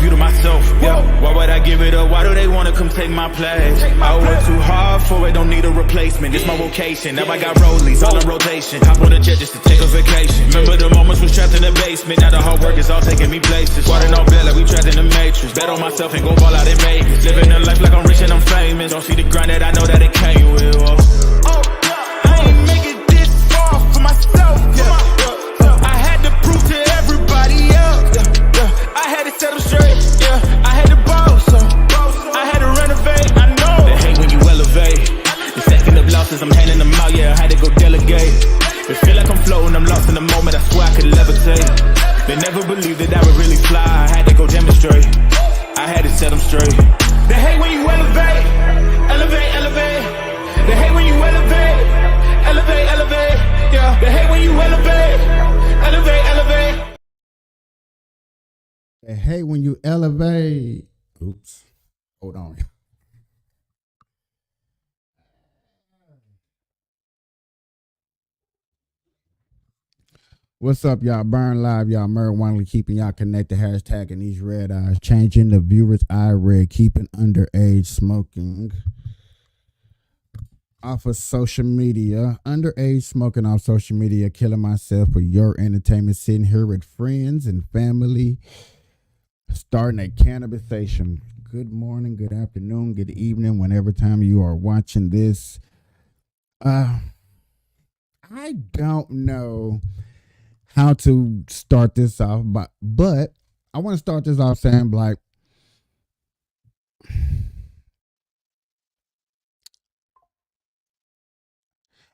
view to myself, yeah. Why would I give it up? Why do they wanna come take my place? I work too hard for it, don't need a replacement. This my vocation, now I got rollies all in rotation. Hop on a jet just to take a vacation. Remember the moments was trapped in the basement. Now the hard work is all taking me places. Water no bed like we trapped in the matrix. Bet on myself and go ball out in Vegas. Living a life like I'm rich and I'm famous. Don't see the grind that I know that it came with. I ain't make it this far for myself, I had to prove to everybody else, I had to set them straight, I had to boss, I had to renovate, I know. They hate when you elevate. You're stacking up losses, I'm handing them out, I had to go delegate. It feel like I'm floating, I'm lost in the moment, I swear I could levitate. They never believed that I would really fly, I had to go demonstrate. I had to set them straight. They hate when you elevate, elevate, elevate. They hate when you elevate, elevate, elevate. Yeah, they hate when you elevate, elevate, elevate. They hate when you elevate. Oops. Hold on. What's up, y'all? Burn Live, y'all. Murray Wanley keeping y'all connected. Hashtagging these red eyes. Changing the viewer's eye red. Keeping underage smoking off of social media. Underage smoking off social media. Killing myself for your entertainment. Sitting here with friends and family. Starting a cannabisation. Good morning, good afternoon, good evening, whenever time you are watching this. I don't know how to start this off, but I want to start this off saying, like,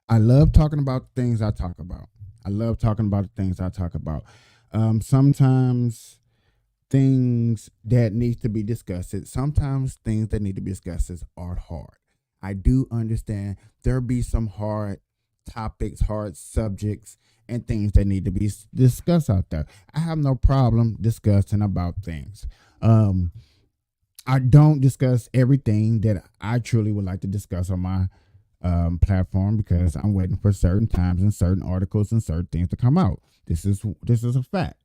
I love talking about the things I talk about. I love talking about the things I talk about. Sometimes things that need to be discussed, sometimes things that need to be discussed are hard. I do understand there'll be some hard topics, hard subjects, and things that need to be discussed out there. I have no problem discussing about things. I don't discuss everything that I truly would like to discuss on my platform because I'm waiting for certain times and certain articles and certain things to come out. This is a fact.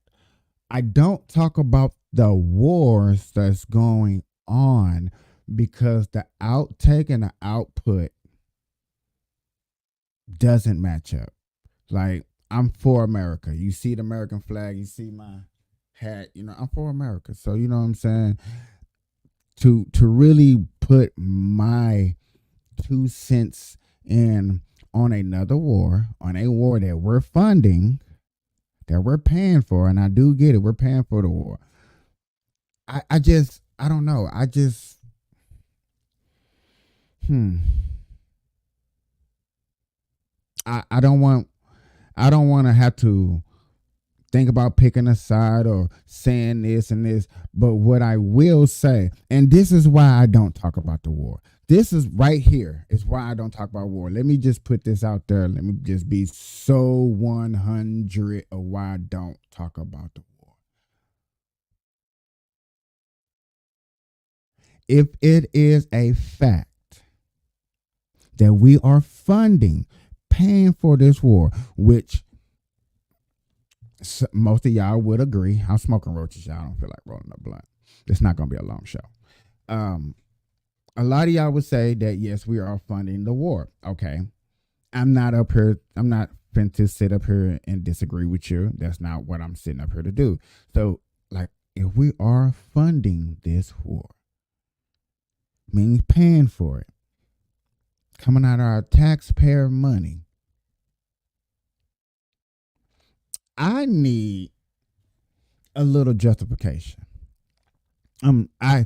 I don't talk about the wars that's going on because the outtake and the output doesn't match up. Like, I'm for America. You see the American flag, you see my hat, I'm for America. So, you know what I'm saying? To really put my 2 cents in on another war, on a war that we're funding, that we're paying for, and I do get it, we're paying for the war. I don't know. I don't want to have to think about picking a side or saying this and this, but what I will say, and this is why I don't talk about the war. This is right here is why I don't talk about war. Let me just put this out there. Let me just be so 100 of why I don't talk about the war. If it is a fact that we are paying for this war, which most of y'all would agree. I'm smoking roaches, y'all. I don't feel like rolling a blunt. It's not going to be a long show. A lot of y'all would say that, yes, we are funding the war. Okay. I'm not fin to sit up here and disagree with you. That's not what I'm sitting up here to do. So, like, if we are funding this war, means paying for it, coming out of our taxpayer money, I need a little justification. I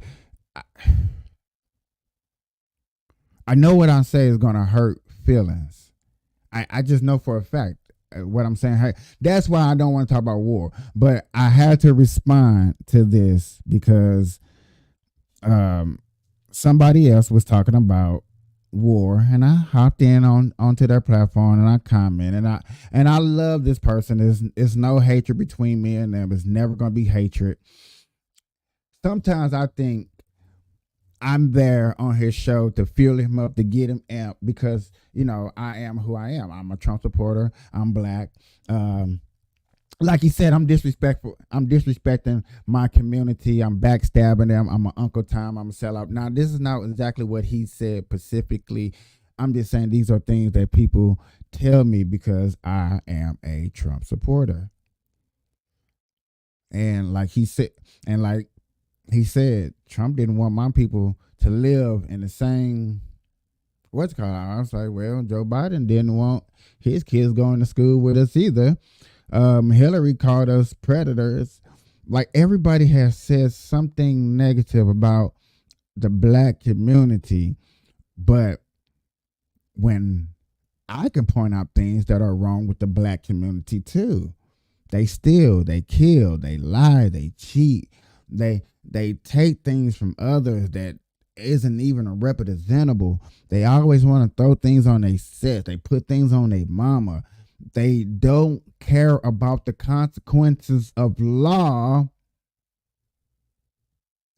know what I say is gonna hurt feelings. I just know for a fact what I'm saying. Hey, that's why I don't want to talk about war. But I had to respond to this because somebody else was talking about war, and I hopped in onto their platform and I commented, and I love this person. There's no hatred between me and them. It's never gonna be hatred. Sometimes I think I'm there on his show to fuel him up, to get him amped, because I am who I am. I'm a Trump supporter. I'm black. like he said, I'm disrespectful. I'm disrespecting my community. I'm backstabbing them. I'm an Uncle Tom. I'm a sellout. Now, this is not exactly what he said specifically. I'm just saying these are things that people tell me because I am a Trump supporter. And like he said, and like he said, Trump didn't want my people to live in the same what's called. I was like, well, Joe Biden didn't want his kids going to school with us either. Hillary called us predators. Like everybody has said something negative about the black community, but when I can point out things that are wrong with the black community too. They steal, they kill, they lie, they cheat, they take things from others that isn't even representable. They always want to throw things on their sis. They put things on their mama. They don't care about the consequences of law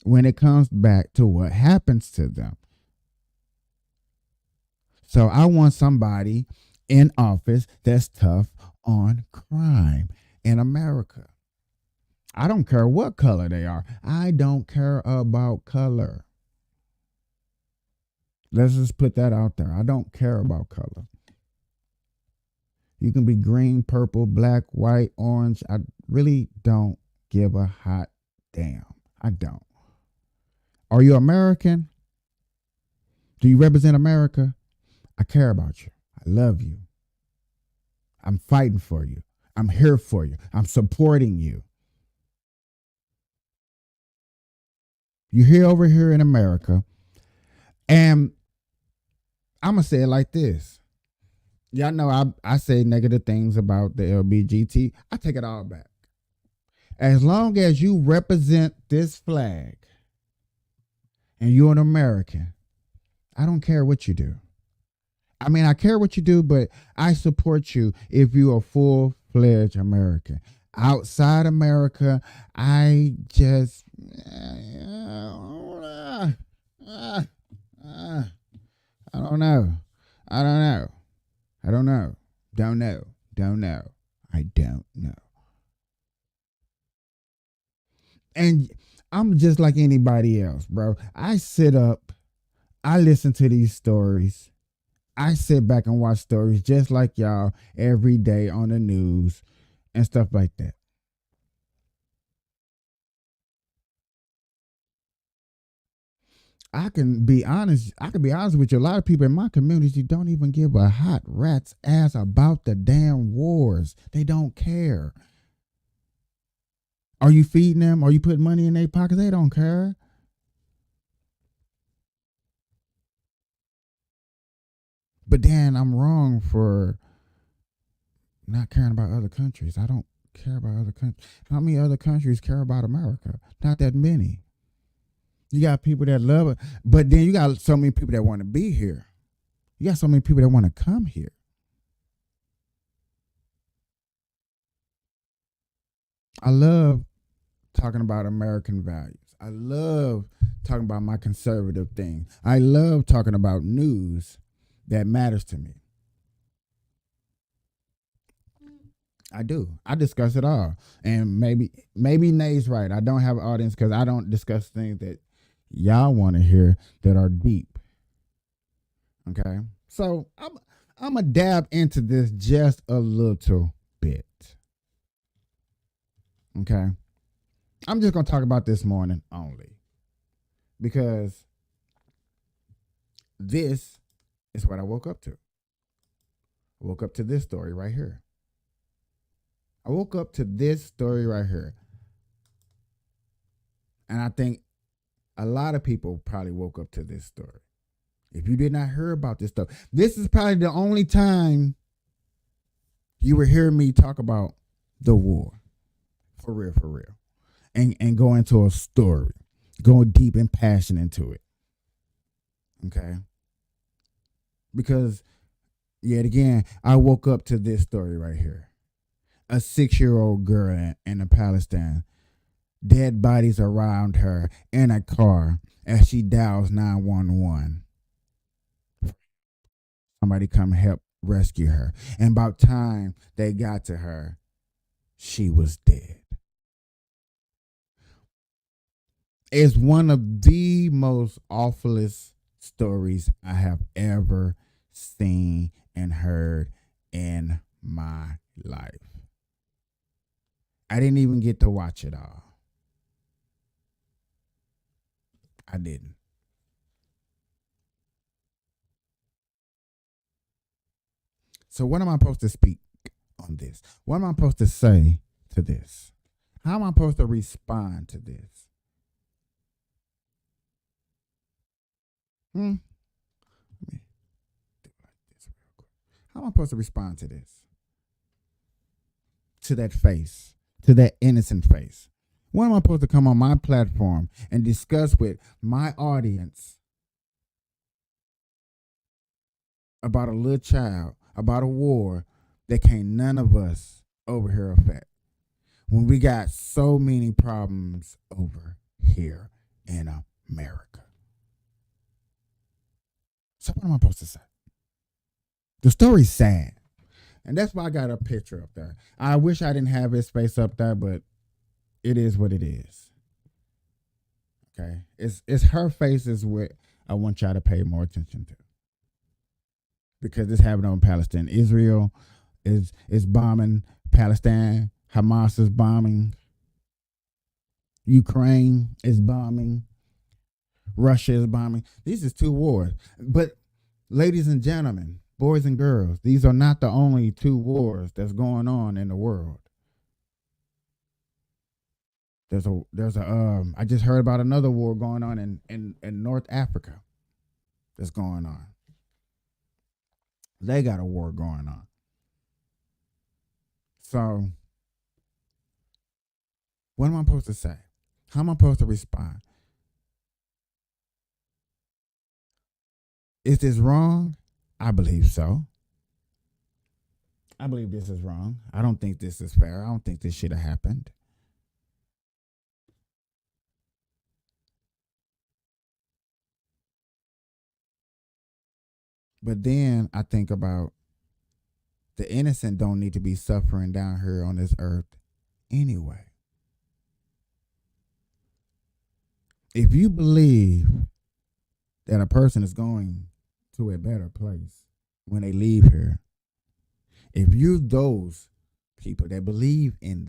when it comes back to what happens to them. So I want somebody in office that's tough on crime in America. I don't care what color they are. I don't care about color. Let's just put that out there. I don't care about color. You can be green, purple, black, white, orange. I really don't give a hot damn. I don't. Are you American? Do you represent America? I care about you. I love you. I'm fighting for you. I'm here for you. I'm supporting you. You're here over here in America. And I'm going to say it like this. Y'all know I say negative things about the LBGT. I take it all back. As long as you represent this flag and you're an American, I don't care what you do. I mean, I care what you do, but I support you if you're a full-fledged American. Outside America, I just I don't know. I don't know. I don't know. Don't know. Don't know. I don't know. And I'm just like anybody else, bro. I sit up, I listen to these stories. I sit back and watch stories just like y'all every day on the news and stuff like that. I can be honest. I can be honest with you. A lot of people in my community don't even give a hot rat's ass about the damn wars. They don't care. Are you feeding them? Are you putting money in their pockets? They don't care. But then I'm wrong for not caring about other countries. I don't care about other countries. How many other countries care about America? Not that many. You got people that love it, but then you got so many people that want to be here. You got so many people that want to come here. I love talking about American values. I love talking about my conservative thing. I love talking about news that matters to me. I do. I discuss it all. And maybe Nay's right. I don't have an audience because I don't discuss things that y'all want to hear that are deep. Okay? So I'm gonna dab into this just a little bit. Okay? I'm just gonna talk about this morning only. Because this is what I woke up to. I woke up to this story right here. I woke up to this story right here. And I think a lot of people probably woke up to this story. If you did not hear about this stuff, this is probably the only time you will hear me talk about the war. For real, for real. And go into a story. Go deep and passionate into it. Okay? Because, yet again, I woke up to this story right here. A 6-year-old girl in Palestine. Dead bodies around her in a car as she dials 911. Somebody come help rescue her. And about time they got to her, she was dead. It's one of the most awfulest stories I have ever seen and heard in my life. I didn't even get to watch it all. I didn't. So what am I supposed to speak on this? What am I supposed to say to this? How am I supposed to respond to this? Let me do like this real quick. How am I supposed to respond to this? To that face, to that innocent face. When am I supposed to come on my platform and discuss with my audience about a little child, about a war that can't none of us over here affect, when we got so many problems over here in America? So what am I supposed to say? The story's sad. And that's why I got a picture up there. I wish I didn't have his face up there, but it is what it is. Okay? It's her face is what I want y'all to pay more attention to. Because it's happening on Palestine. Israel is bombing Palestine. Hamas is bombing. Ukraine is bombing. Russia is bombing. These is two wars. But ladies and gentlemen, boys and girls, these are not the only two wars that's going on in the world. There's a I just heard about another war going on in North Africa that's going on. They got a war going on. So what am I supposed to say? How am I supposed to respond? Is this wrong? I believe so. I believe this is wrong. I don't think this is fair. I don't think this should have happened. But then I think about the innocent don't need to be suffering down here on this earth anyway. If you believe that a person is going to a better place when they leave here, if you're those people that believe in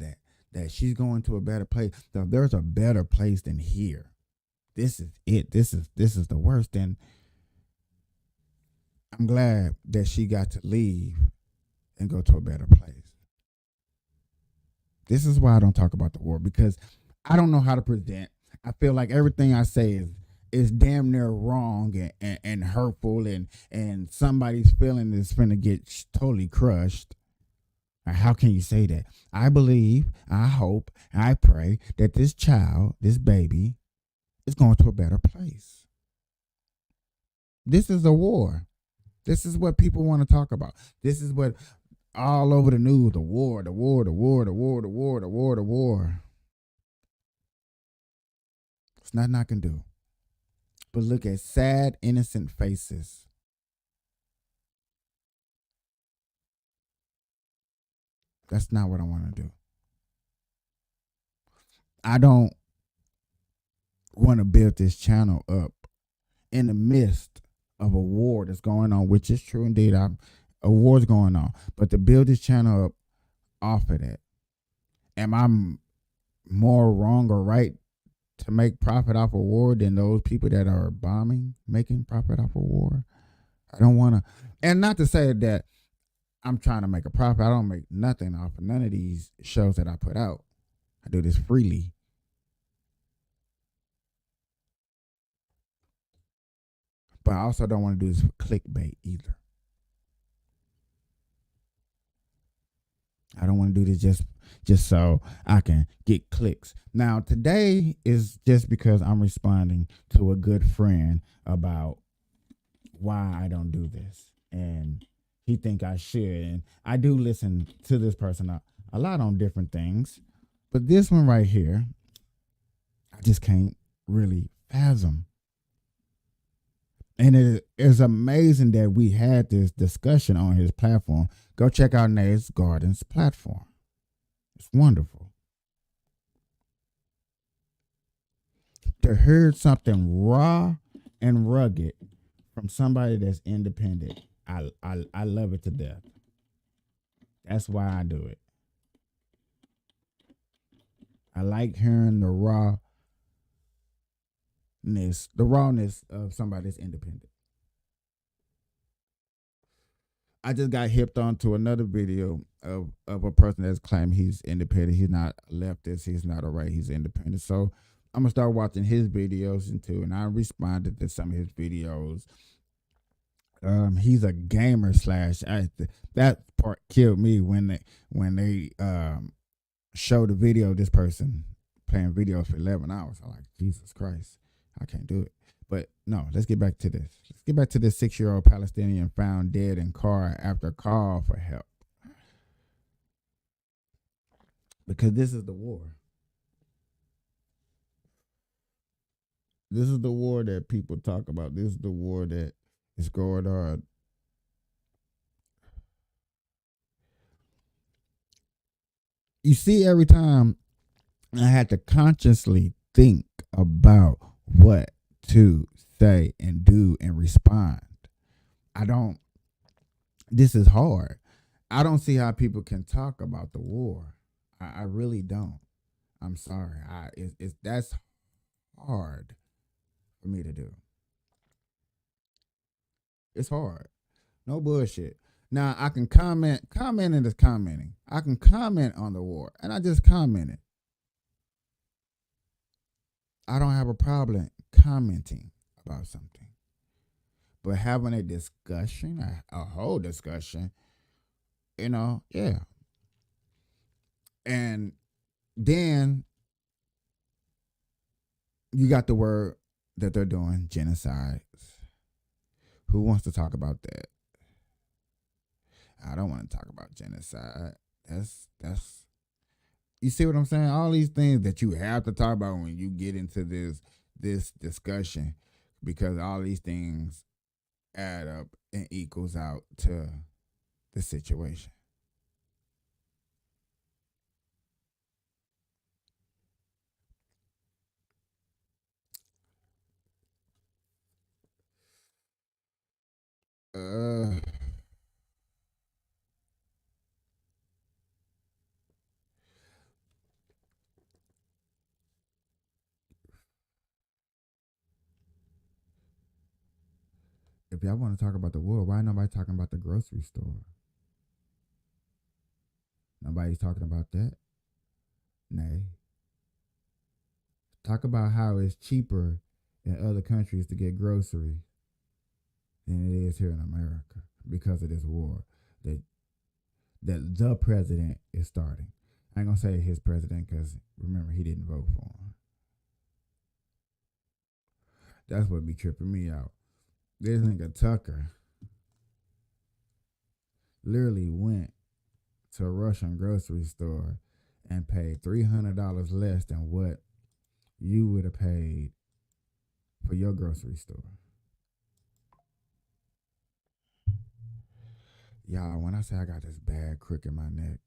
that she's going to a better place, that there's a better place than here, this is it. This is the worst. Then I'm glad that she got to leave and go to a better place. This is why I don't talk about the war, because I don't know how to present. I feel like everything I say is damn near wrong and hurtful, and somebody's feeling is finna get totally crushed. How can you say that? I believe, I hope, I pray that this child, this baby, is going to a better place. This is a war. This is what people want to talk about. This is what all over the news, the war, the war, the war, the war, the war, the war, the war. It's nothing I can do but look at sad, innocent faces. That's not what I want to do. I don't want to build this channel up in the midst of a war that's going on, which is true indeed. A war's going on, but to build this channel up off of that, am I more wrong or right to make profit off a war than those people that are bombing, making profit off a war? I don't want to, and not to say that I'm trying to make a profit. I don't make nothing off of none of these shows that I put out. I do this freely. But I also don't want to do this for clickbait either. I don't want to do this just so I can get clicks. Now, today is just because I'm responding to a good friend about why I don't do this. And he think I should. And I do listen to this person a lot on different things. But this one right here, I just can't really fathom. And it is amazing that we had this discussion on his platform. Go check out Nate's Gardens platform. It's wonderful. To hear something raw and rugged from somebody that's independent, I love it to death. That's why I do it. I like hearing the rawness of somebody that's independent. I just got hipped onto another video of a person that's claiming he's independent. He's not a leftist. He's not a right. He's independent. So I'm gonna start watching his videos too. And I responded to some of his videos. He's a gamer slash actor. That part killed me when they showed the video of this person playing videos for 11 hours. I'm like, Jesus Christ, I can't do it. But no, let's get back to this. Let's get back to this 6-year-old Palestinian found dead in car after call for help. Because this is the war. This is the war that people talk about. This is the war that is going on. You see, every time I had to consciously think about what to say and do and respond. This is hard. I don't see how people can talk about the war. I really don't. I'm sorry. That's hard for me to do. It's hard. No bullshit. Now I can comment. Commenting is commenting. I can comment on the war, and I just commented. I don't have a problem commenting about something, but having a discussion, a whole discussion, yeah. And then you got the word that they're doing, genocides. Who wants to talk about that? I don't want to talk about genocide. That's you see what I'm saying? All these things that you have to talk about when you get into this discussion, because all these things add up and equals out to the situation. If y'all want to talk about the war, why nobody talking about the grocery store? Nobody's talking about that. Nay. Talk about how it's cheaper in other countries to get groceries than it is here in America because of this war that the president is starting. I ain't gonna say his president because remember he didn't vote for him. That's what be tripping me out. This nigga Tucker literally went to a Russian grocery store and paid $300 less than what you would have paid for your grocery store. Y'all, when I say I got this bad crook in my neck,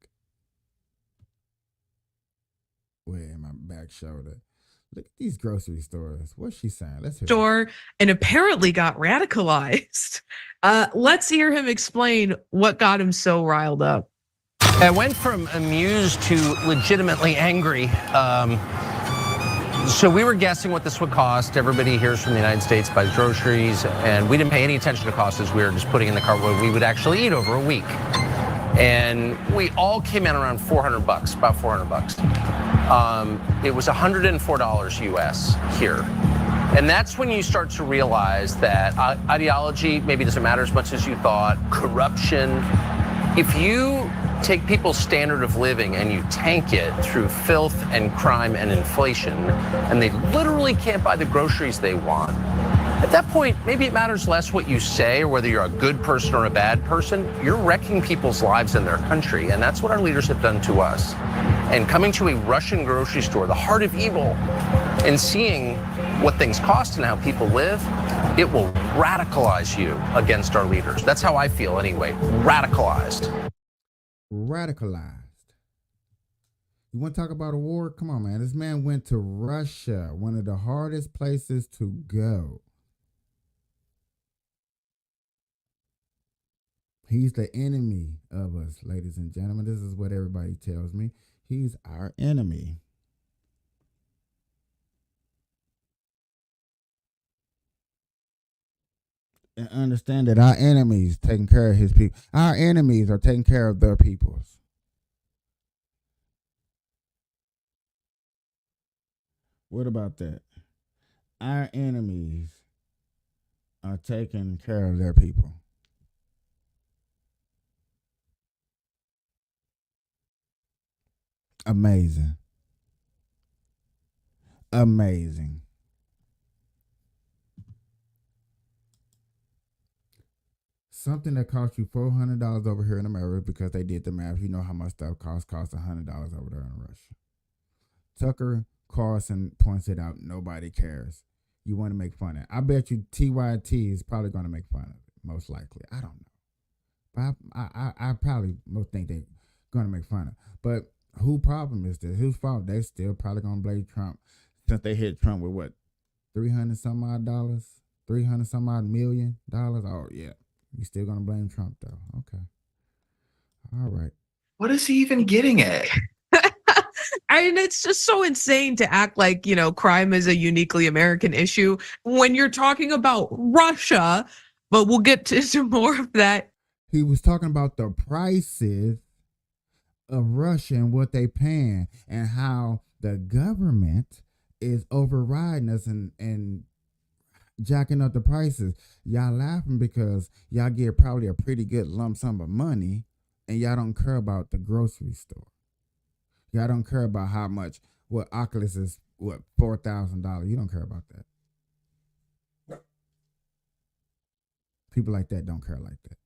in my back shoulder, look at these grocery stores. What's she saying? Let's hear store and apparently got radicalized. Let's hear him explain what got him so riled up. I went from amused to legitimately angry. So we were guessing what this would cost. Everybody hears from the United States buys groceries, and we didn't pay any attention to costs as we were just putting in the cart what we would actually eat over a week. And we all came in around $400, about $400. It was $104 US here. And that's when you start to realize that ideology maybe doesn't matter as much as you thought, corruption. If you take people's standard of living and you tank it through filth and crime and inflation, and they literally can't buy the groceries they want, at that point, maybe it matters less what you say or whether you're a good person or a bad person. You're wrecking people's lives in their country, and that's what our leaders have done to us. And coming to a Russian grocery store, the heart of evil, and seeing what things cost and how people live, it will radicalize you against our leaders. That's how I feel anyway, radicalized. Radicalized. You want to talk about a war? Come on, man. This man went to Russia, one of the hardest places to go. He's the enemy of us, ladies and gentlemen. This is what everybody tells me. He's our enemy. And understand that our enemies taking care of his people. Our enemies are taking care of their peoples. What about that? Our enemies are taking care of their people. Amazing. Amazing. Something that cost you $400 over here in America because they did the math. You know how much stuff costs $100 over there in Russia. Tucker Carlson points it out. Nobody cares. You want to make fun of it. I bet you TYT is probably going to make fun of it, most likely. I don't know. But I probably most think they're going to make fun of it. But whose problem is this? Whose fault? They still probably going to blame Trump since they hit Trump with what? $300 some odd dollars? $300 some odd million dollars? Oh, yeah. We still going to blame Trump, though. Okay. All right. What is he even getting at? I mean, it's just so insane to act like, crime is a uniquely American issue when you're talking about Russia, but we'll get to more of that. He was talking about the prices of Russia and what they paying and how the government is overriding us and jacking up the prices. Y'all laughing because y'all get probably a pretty good lump sum of money and y'all don't care about the grocery store. Y'all don't care about how much, what Oculus is, what, $4,000. You don't care about that. People like that don't care like that.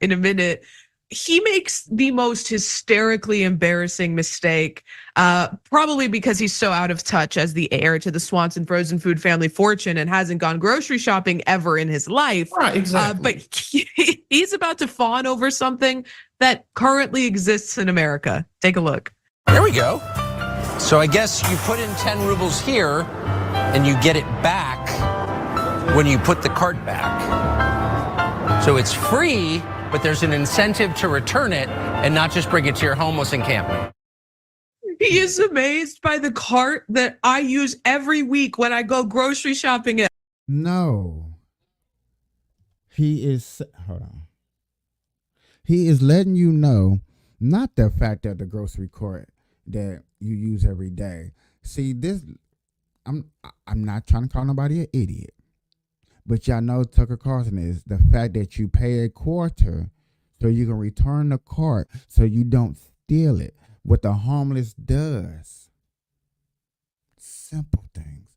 In a minute, he makes the most hysterically embarrassing mistake, probably because he's so out of touch as the heir to the Swanson frozen food family fortune and hasn't gone grocery shopping ever in his life. Right, exactly. But he's about to fawn over something that currently exists in America. Take a look. There we go. So I guess you put in 10 rubles here and you get it back when you put the cart back. So it's free, but there's an incentive to return it and not just bring it to your homeless encampment. He is amazed by the cart that I use every week when I go grocery shopping. No. He is, hold on. He is letting you know, not the fact that the grocery cart that you use every day. See, this, I'm not trying to call nobody an idiot. But y'all know Tucker Carlson is the fact that you pay a quarter so you can return the cart so you don't steal it. What the homeless does. Simple things.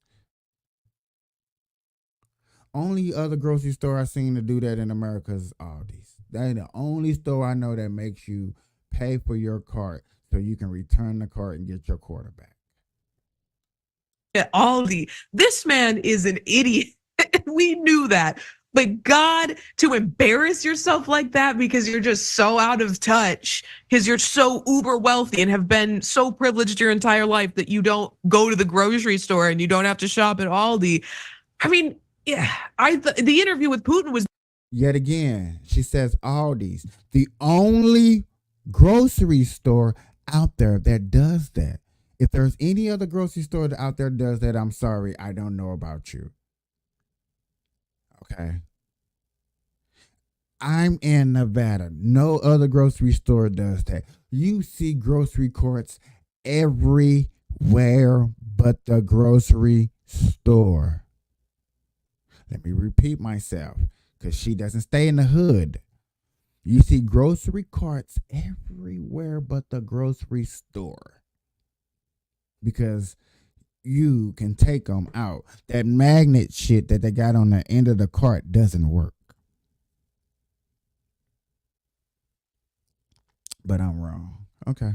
Only other grocery store I've seen to do that in America is Aldi's. That's the only store I know that makes you pay for your cart so you can return the cart and get your quarter back. Aldi. This man is an idiot. We knew that. But God, to embarrass yourself like that because you're just so out of touch, because you're so uber wealthy and have been so privileged your entire life that you don't go to the grocery store and you don't have to shop at Aldi. I mean, yeah, the interview with Putin was. Yet again, she says Aldi's, the only grocery store out there that does that. If there's any other grocery store that out there does that, I'm sorry, I don't know about you. Okay. I'm in Nevada. No other grocery store does that. You see grocery carts everywhere but the grocery store. Let me repeat myself because she doesn't stay in the hood. You see grocery carts everywhere but the grocery store because you can take them out. That magnet shit that they got on the end of the cart doesn't work. But I'm wrong. Okay.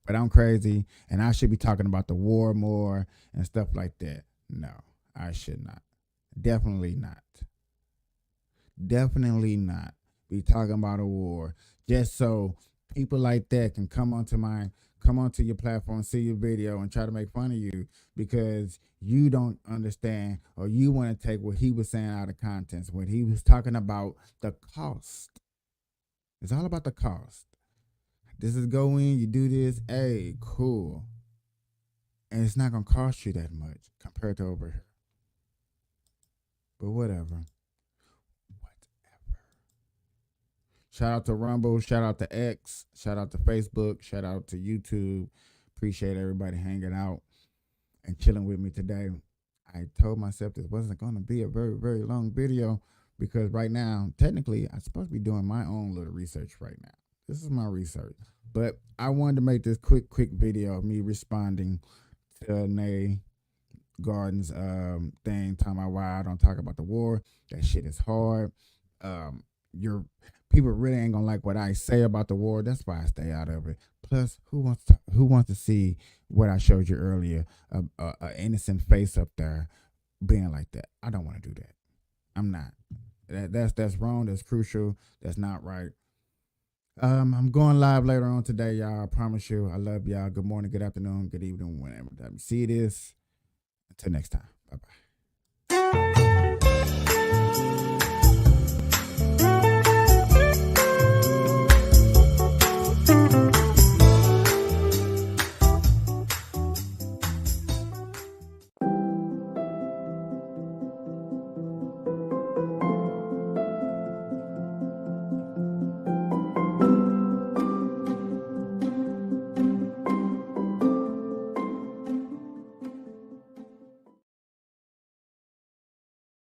But I'm crazy and I should be talking about the war more and stuff like that. No, I should not. Definitely not. Definitely not be talking about a war just so people like that can come onto your platform, see your video, and try to make fun of you because you don't understand or you want to take what he was saying out of context when he was talking about the cost. It's all about the cost. This is go in, you do this, hey, cool. And it's not going to cost you that much compared to over here. But whatever. Shout out to Rumble. Shout out to X. Shout out to Facebook. Shout out to YouTube. Appreciate everybody hanging out and chilling with me today. I told myself this wasn't going to be a very, very long video because right now, technically, I'm supposed to be doing my own little research right now. This is my research. But I wanted to make this quick video of me responding to Nay Garden's thing, talking about why I don't talk about the war. That shit is hard. People really ain't gonna like what I say about the war. That's why I stay out of it. Plus, who wants to see what I showed you earlier? A innocent face up there being like that. I don't want to do that. I'm not. That's wrong. That's crucial. That's not right. I'm going live later on today, y'all. I promise you. I love y'all. Good morning, good afternoon, good evening, whenever you see this. Until next time. Bye bye.